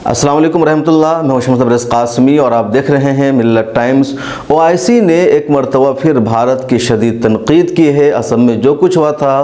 अस्सलाम वालेकुम रहमतुल्लाह। मैं मोहम्मद अब्बास कासमी और आप देख रहे हैं मिल्लत टाइम्स। ओआईसी ने एक मरतबा फिर भारत की शदीद तनकीद की है। असम में जो कुछ हुआ था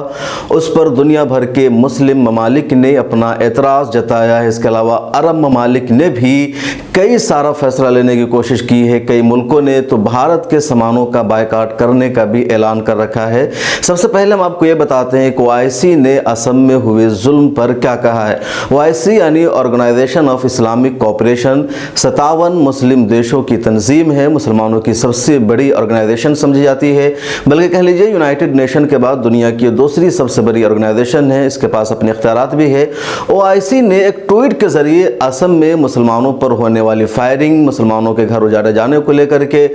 उस पर दुनिया भर के मुस्लिम ममालिक ने अपना एतराज़ जताया है। इसके अलावा अरब ममालिक ने भी कई सारा फैसला लेने की कोशिश की है। कई मुल्कों ने तो भारत के सामानों का बायकाट करने का भी ऐलान कर रखा है। सबसे पहले हम आपको ये बताते हैं कि ओआईसी ने असम में हुए जुल्म पर क्या कहा है। ओआईसी यानी ऑर्गेनाइजेशन ऑफ इस्लामिक कोऑपरेशन 57 मुस्लिम देशों की तंजीम है। मुसलमानों की सबसे बड़ी ऑर्गेनाइजेशन समझी जाती है, बल्कि कह लीजिए यूनाइटेड नेशन के बाद दुनिया की दूसरी सबसे बड़ी ऑर्गेनाइजेशन है। इसके पास अपने इख्तियारात भी है। ओआईसी ने एक ट्वीट के जरिए असम में मुसलमानों पर होने वाली फायरिंग, मुसलमानों के घर उजाड़े जाने को लेकर के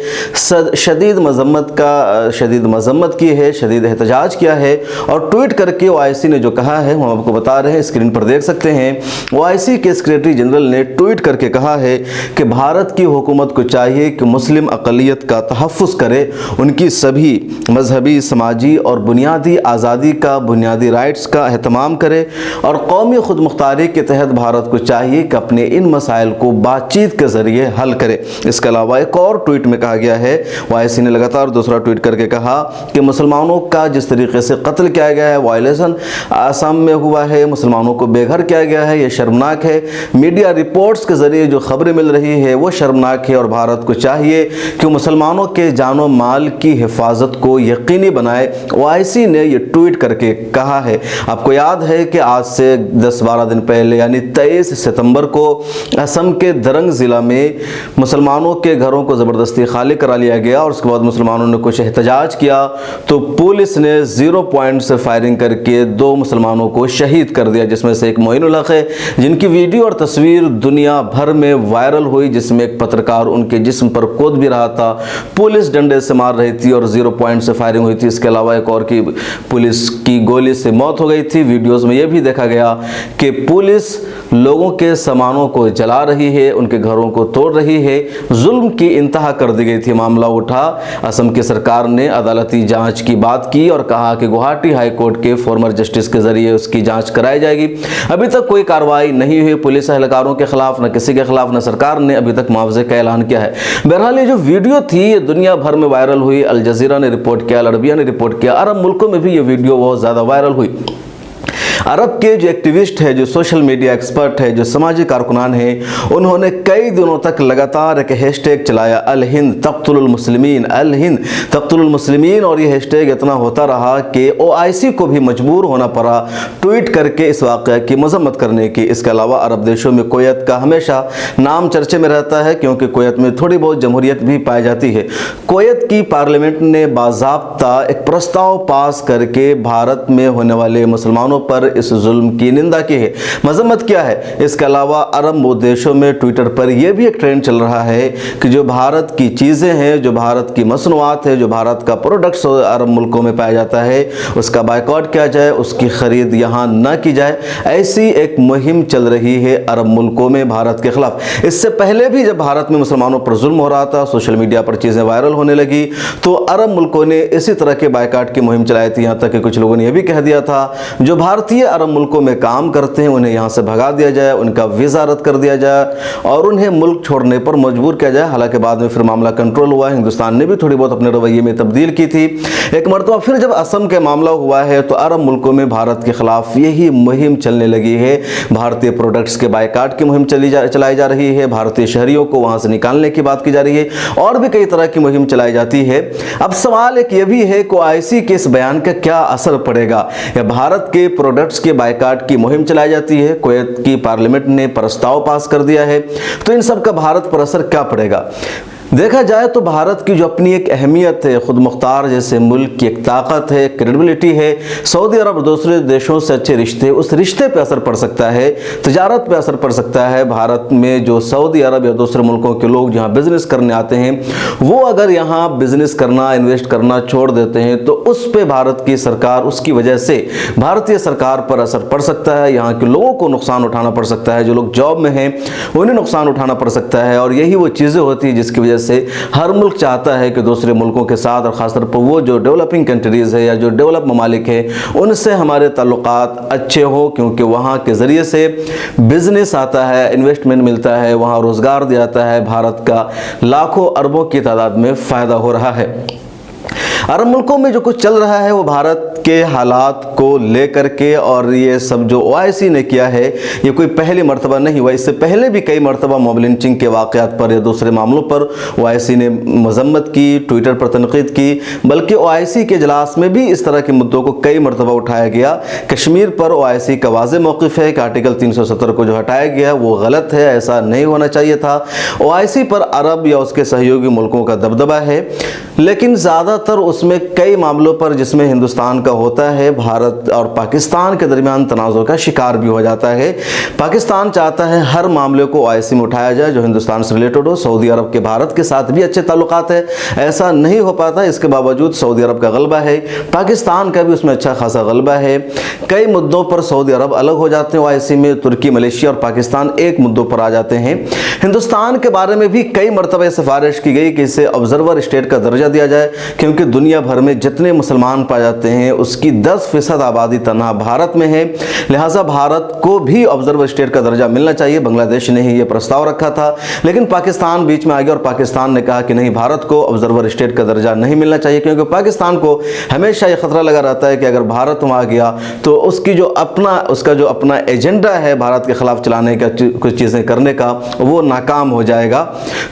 शदीद मजम्मत की है, शदीद एहतजाज किया है। और ट्वीट करके ओआईसी ने जो कहा है हम आपको बता रहे हैं, स्क्रीन पर देख सकते हैं। ओआईसी के सेक्रेटरी जनरल ने ट्वीट करके कहा है कि भारत की हुकूमत को चाहिए कि मुस्लिम अक़लियत का तहफ़्फ़ुज़ करे, उनकी सभी मजहबी, समाजी और बुनियादी आज़ादी का, बुनियादी राइट्स का एहतमाम करे और कौमी खुद मुख्तारी के तहत भारत को चाहिए कि अपने इन मसाइल को बातचीत के ज़रिए हल करे। इसके अलावा एक और ट्वीट में कहा गया है, ओआईसी ने लगातार दूसरा ट्वीट करके कहा कि मुसलमानों का जिस तरीके से कत्ल किया गया है, वायलेशन असम में हुआ है, मुसलमानों को बेघर किया गया है, ये शर्मनाक है। मीडिया रिपोर्ट्स के ज़रिए जो खबरें मिल रही है वो शर्मनाक है और भारत को चाहिए कि मुसलमानों के जानो माल की हिफाजत को यकीनी बनाए। ओआईसी ने ये ट्वीट करके कहा है। आपको याद है कि आज से 10-12 दिन पहले यानी 23 सितंबर को असम के दरंग ज़िला में मुसलमानों के घरों को ज़बरदस्ती खाली करा लिया गया और उसके बाद मुसलमानों ने कुछ एहतजाज किया तो पुलिस ने 0 पॉइंट से फायरिंग करके 2 मुसलमानों को शहीद कर दिया, जिसमें से एक मोइनुल हक है, जिनकी वीडियो और तस्वीर दुनिया भर में वायरल हुई, जिसमें एक पत्रकार उनके जिस्म पर कूद भी रहा था। पुलिस डंडे से मार रही थी और 0 पॉइंट से फायरिंग हुई थी। इसके अलावा एक और की पुलिस की गोली से मौत हो गई थी। वीडियोस में यह भी देखा गया कि पुलिस लोगों के सामानों को जला रही है, उनके घरों को तोड़ रही है। जुल्म की इंतहा कर दी गई थी। मामला उठा, असम की सरकार ने अदालती जांच की बात की और कहा कि गुवाहाटी हाई कोर्ट के फॉर्मर जस्टिस के जरिए उसकी जांच कराई जाएगी। अभी तक कोई कार्रवाई नहीं हुई पुलिस एहलकारों के खिलाफ, न किसी के खिलाफ, न सरकार ने अभी तक मुआवजे का ऐलान किया है। बहरहाल ये जो वीडियो थी ये दुनिया भर में वायरल हुई। अल जज़ीरा ने रिपोर्ट किया, अल अरबिया ने रिपोर्ट किया, अरब मुल्कों में भी ये वीडियो बहुत ज़्यादा वायरल हुई। अरब के जो एक्टिविस्ट है, जो सोशल मीडिया एक्सपर्ट है, जो समाजी कारकुनान है, उन्होंने कई दिनों तक लगातार एक हैशटैग चलाया, अल हिंद तक़्तुलुल मुस्लिमीन, अल हिंद तक़्तुलुल मुस्लिमीन। और ये हैशटैग इतना होता रहा कि ओआईसी को भी मजबूर होना पड़ा ट्वीट करके इस वाक़या की मजम्मत करने की। इसके अलावा अरब देशों में कुवैत का हमेशा नाम चर्चे में रहता है, क्योंकि कुवैत में थोड़ी बहुत जमहूरियत भी पाई जाती है। कुवैत की पार्लियामेंट ने बाज़ाब्ता एक प्रस्ताव पास करके भारत में होने वाले मुसलमानों पर इस जुल्म की निंदा की है, मजम्मत किया है। इसके अलावा अरब देशों में ट्विटर पर यह भी एक ट्रेंड चल रहा है कि जो भारत की चीज़ें हैं, जो भारत की मसनूआत है, जो भारत का प्रोडक्ट्स अरब मुल्कों में पाया जाता है, उसका बायकॉट किया जाए, उसकी खरीद यहाँ न की जाए। ऐसी एक मुहिम चल रही है अरब मुल्कों में भारत के खिलाफ। इससे पहले भी जब भारत में मुसलमानों पर जुल्म हो रहा था, सोशल मीडिया पर चीज़ें वायरल होने लगी, तो अरब मुल्कों ने इसी तरह के बायकॉट की मुहिम चलाई थी। यहाँ तक कि कुछ लोगों ने यह भी कह दिया था जो भारतीय अरब मुल्कों में काम करते हैं उन्हें यहाँ से भगा दिया जाए, उनका वीज़ा रद्द कर दिया जाए और उन्हें मुल्क छोड़ने पर मजबूर किया जाए। हालांकि बाद में फिर मामला कंट्रोल हुआ। हिंदुस्तान ने भी थोड़ी बहुत अपने रवैये में तब्दील की थी। एक मरतबा फिर जब असम के मामला हुआ है तो अरब मुल्कों में भारत के खिलाफ यही मुहिम चलने लगी है। भारतीय प्रोडक्ट्स के बायकाट की मुहिम चलाई जा रही है, भारतीय शहरियों को वहाँ से निकालने की बात की जा रही है और भी कई तरह की मुहिम चलाई जाती है। अब सवाल एक ये भी है कि ओआईसी के इस बयान का क्या असर पड़ेगा। या भारत के प्रोडक्ट्स के बायकाट की मुहिम चलाई जाती है, कुवैत की पार्लियामेंट ने प्रस्ताव पास कर दिया है, तो इन सब का भारत पर असर क्या पड़ेगा। देखा जाए तो भारत की जो अपनी एक अहमियत है, खुद मुख्तार जैसे मुल्क की एक ताकत है, क्रेडिबिलिटी है, सऊदी अरब और दूसरे देशों से अच्छे रिश्ते, उस रिश्ते पे असर पड़ सकता है, तजारत पे असर पड़ सकता है। भारत में जो सऊदी अरब या दूसरे मुल्कों के लोग जहाँ बिजनेस करने आते हैं वो अगर यहाँ बिजनेस करना, इन्वेस्ट करना छोड़ देते हैं तो उस पर भारत की सरकार, उसकी वजह से भारतीय सरकार पर असर पड़ सकता है। यहाँ के लोगों को नुकसान उठाना पड़ सकता है, जो लोग जॉब में हैं उन्हें नुकसान उठाना पड़ सकता है। और यही वो चीज़ें होती हैं जिसकी वजह वजह से हर मुल्क चाहता है कि दूसरे मुल्कों के साथ, और ख़ासतौर पर वो जो डेवलपिंग कंट्रीज़ है या जो डेवलप ममालिक है, उनसे हमारे ताल्लुकात अच्छे हो, क्योंकि वहाँ के ज़रिए से बिज़नेस आता है, इन्वेस्टमेंट मिलता है, वहाँ रोज़गार दिया जाता है, भारत का लाखों अरबों की तादाद में फ़ायदा हो रहा है। अरब मुल्कों में जो कुछ चल रहा है वो भारत के हालात को लेकर के, और ये सब जो ओआईसी ने किया है ये कोई पहली मर्तबा नहीं हुआ। इससे पहले भी कई मर्तबा मॉब लिंचिंग के वाक़यात पर या दूसरे मामलों पर ओआईसी ने मजम्मत की, ट्विटर पर तनकीद की, बल्कि ओआईसी के इजलास में भी इस तरह के मुद्दों को कई मर्तबा उठाया गया। कश्मीर पर ओआईसी का वाज़ेह मौक़िफ़ है कि आर्टिकल 370 को जो हटाया गया वो गलत है, ऐसा नहीं होना चाहिए था। ओआईसी पर अरब या उसके सहयोगी मुल्कों का दबदबा है, लेकिन ज़्यादातर उसमें कई मामलों पर जिसमें हिंदुस्तान का होता है, भारत और पाकिस्तान के दरमियान तनाज़ुर का शिकार भी हो जाता है। पाकिस्तान चाहता है हर मामले को ओआईसी में उठाया जाए जो हिंदुस्तान से रिलेटेड हो। सऊदी अरब के भारत के साथ भी अच्छे ताल्लुकात है, ऐसा नहीं हो पाता। इसके बावजूद सऊदी अरब का गलबा है, पाकिस्तान का भी उसमें अच्छा खासा गलबा है। कई मुद्दों पर सऊदी अरब अलग हो जाते हैं ओआईसी में, तुर्की, मलेशिया और पाकिस्तान एक मुद्दों पर आ जाते हैं। हिंदुस्तान के बारे में भी कई मरतबा सिफारिश की गई कि इसे ऑब्जर्वर स्टेट का दर्जा दिया जाए, क्योंकि दुनिया भर में जितने मुसलमान पाए जाते हैं उसकी 10% आबादी तनहा भारत में है, लिहाजा भारत को भी ऑब्जर्वर स्टेट का दर्जा मिलना चाहिए। बांग्लादेश ने ही ये प्रस्ताव रखा था, लेकिन पाकिस्तान बीच में आ गया और पाकिस्तान ने कहा कि नहीं, भारत को ऑब्जर्वर स्टेट का दर्जा नहीं मिलना चाहिए, क्योंकि पाकिस्तान को हमेशा ये खतरा लगा रहता है कि अगर भारत वहाँ गया तो उसका जो अपना एजेंडा है भारत के खिलाफ चलाने का, कुछ चीज़ें करने का, वो नाकाम हो जाएगा।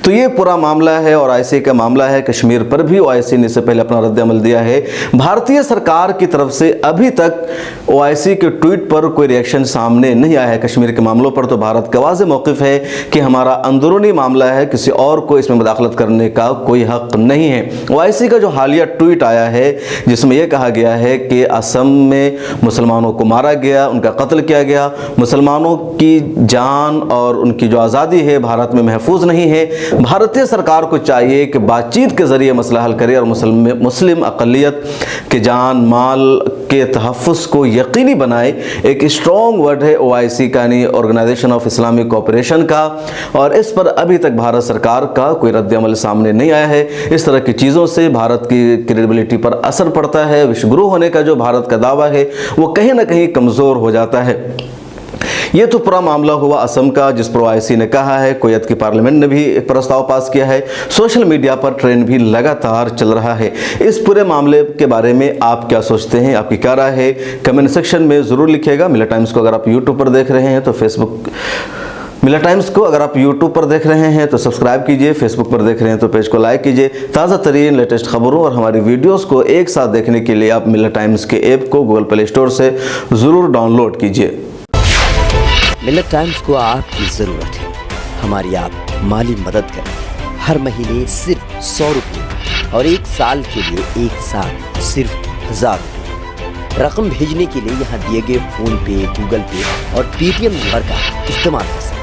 तो ये पूरा मामला है और ओआईसी का मामला है। कश्मीर पर भी ओआईसी ने इससे पहले अपना रद्द-ए-अमल दिया है। भारतीय सरकार की तरफ से अभी तक ओआईसी के ट्वीट पर कोई रिएक्शन सामने नहीं आया है। कश्मीर के मामलों पर तो भारत का वाज़ेह मौक़िफ़ है कि हमारा अंदरूनी मामला है, किसी और को इसमें मुदाखलत करने का कोई हक़ नहीं है। ओआईसी का जो हालिया ट्वीट आया है जिसमें यह कहा गया है कि असम में मुसलमानों को मारा गया, उनका कत्ल किया गया, मुसलमानों की जान और उनकी जो आज़ादी है भारत में महफूज नहीं है। भारतीय सरकार को चाहिए कि बातचीत के ज़रिए मसला हल करे और मुस्लिम अक़लियत के जान माल के तहफ़्फ़ुज़ को यकीनी बनाए। एक स्ट्रॉन्ग वर्ड है ओआईसी का, यानी ऑर्गेनाइजेशन ऑफ इस्लामिक कोऑपरेशन का, और इस पर अभी तक भारत सरकार का कोई रद्द-ए-अमल सामने नहीं आया है। इस तरह की चीज़ों से भारत की क्रेडिबिलिटी पर असर पड़ता है। विश्वगुरु होने का जो भारत का दावा है वो कहीं ना कहीं कमज़ोर हो जाता है। ये तो पूरा मामला हुआ असम का, जिस पर ओआईसी ने कहा है। कुवैत की पार्लियामेंट ने भी एक प्रस्ताव पास किया है। सोशल मीडिया पर ट्रेंड भी लगातार चल रहा है। इस पूरे मामले के बारे में आप क्या सोचते हैं, आपकी क्या राय है, कमेंट सेक्शन में ज़रूर लिखिएगा। मिलत टाइम्स को अगर आप यूट्यूब पर देख रहे हैं तो मिलत टाइम्स को अगर आप यूट्यूब पर देख रहे हैं तो सब्सक्राइब कीजिए, फेसबुक पर देख रहे हैं तो पेज को लाइक कीजिए। ताज़ा तरीन लेटेस्ट खबरों और हमारी वीडियोस को एक साथ देखने के लिए आप मिलत टाइम्स के ऐप को गूगल प्ले स्टोर से ज़रूर डाउनलोड कीजिए। मिलत टाइम्स को आपकी ज़रूरत है, हमारी आप माली मदद करें। हर महीने सिर्फ 100 रुपये और 1 साल के लिए एक साथ सिर्फ 1000 रुपये। रकम भेजने के लिए यहाँ दिए गए फ़ोन पे, गूगल पे और पेटीएम नंबर का इस्तेमाल कर सकते हैं।